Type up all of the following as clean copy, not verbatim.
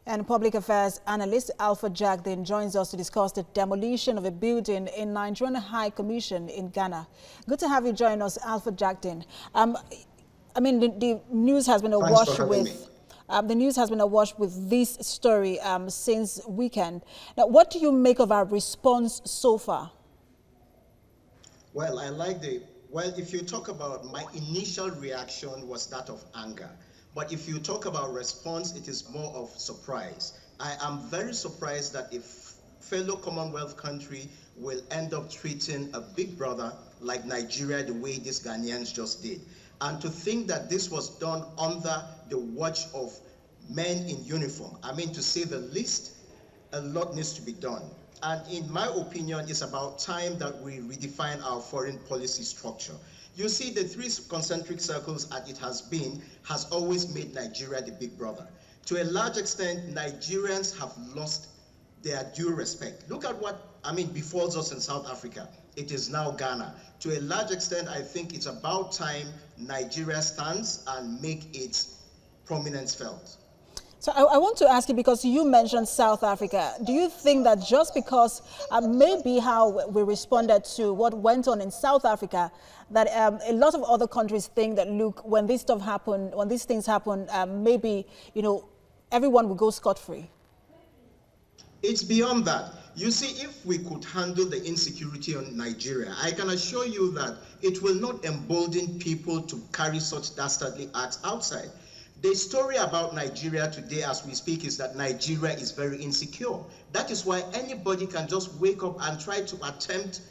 And Public Affairs Analyst Jackden joins us to discuss the demolition of a building in Nigerian High Commission in Ghana. Good to have you join us, Jackden. The news has been awash with this story since weekend. Now, what do you make of our response so far? Well, if you talk about my initial reaction was that of anger. But if you talk about response, it is more of surprise. I am very surprised that a fellow Commonwealth country will end up treating a big brother like Nigeria the way these Ghanaians just did. And to think that this was done under the watch of men in uniform, to say the least, a lot needs to be done. And in my opinion, it's about time that we redefine our foreign policy structure. You see, the three concentric circles as it has always made Nigeria the big brother. To a large extent, Nigerians have lost their due respect. Look at what, befalls us in South Africa. It is now Ghana. To a large extent, I think it's about time Nigeria stands and make its prominence felt. So I want to ask you, because you mentioned South Africa, do you think that just because maybe how we responded to what went on in South Africa, that a lot of other countries think that, look, when this stuff happen, when these things happen, maybe, everyone will go scot-free? It's beyond that. You see, if we could handle the insecurity in Nigeria, I can assure you that it will not embolden people to carry such dastardly acts outside. The story about Nigeria today as we speak is that Nigeria is very insecure. That is why anybody can just wake up and try to attempt,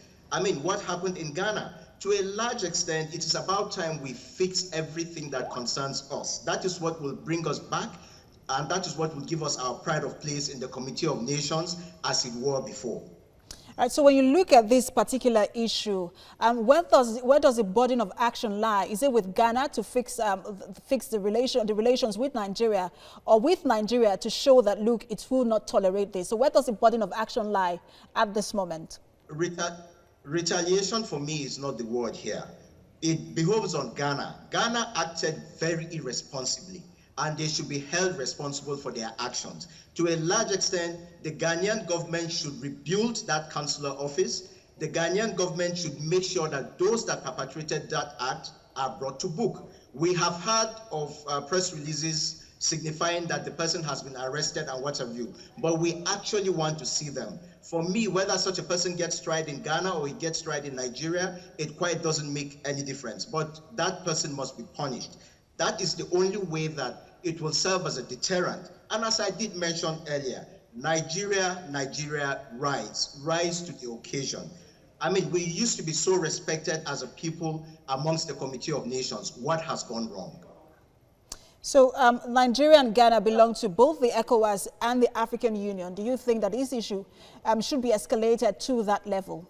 what happened in Ghana. To a large extent, it is about time we fix everything that concerns us. That is what will bring us back, and that is what will give us our pride of place in the Committee of Nations as it were before. All right, so when you look at this particular issue, where does the burden of action lie? Is it with Ghana to fix the relations with Nigeria, or with Nigeria to show that, look, it will not tolerate this? So where does the burden of action lie at this moment? Retaliation for me is not the word here. It behoves on Ghana. Ghana acted very irresponsibly, and they should be held responsible for their actions. To a large extent, the Ghanaian government should rebuild that consular office. The Ghanaian government should make sure that those that perpetrated that act are brought to book. We have heard of press releases signifying that the person has been arrested and what have you, but we actually want to see them. For me, whether such a person gets tried in Ghana or he gets tried in Nigeria, it quite doesn't make any difference, but that person must be punished. That is the only way that it will serve as a deterrent. And as I did mention earlier, Nigeria, rise to the occasion. We used to be so respected as a people amongst the Committee of Nations. What has gone wrong? So Nigeria and Ghana belong to both the ECOWAS and the African Union. Do you think that this issue should be escalated to that level?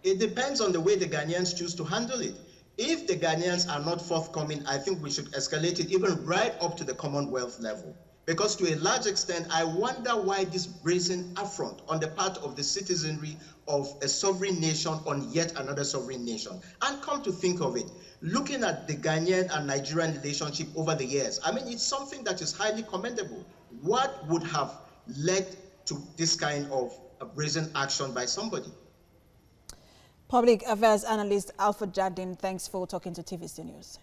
It depends on the way the Ghanaians choose to handle it. If the Ghanaians are not forthcoming, I think we should escalate it even right up to the Commonwealth level. Because to a large extent, I wonder why this brazen affront on the part of the citizenry of a sovereign nation on yet another sovereign nation. And come to think of it, looking at the Ghanaian and Nigerian relationship over the years, it's something that is highly commendable. What would have led to this kind of a brazen action by somebody? Public Affairs Analyst Jackden, thanks for talking to TVC News.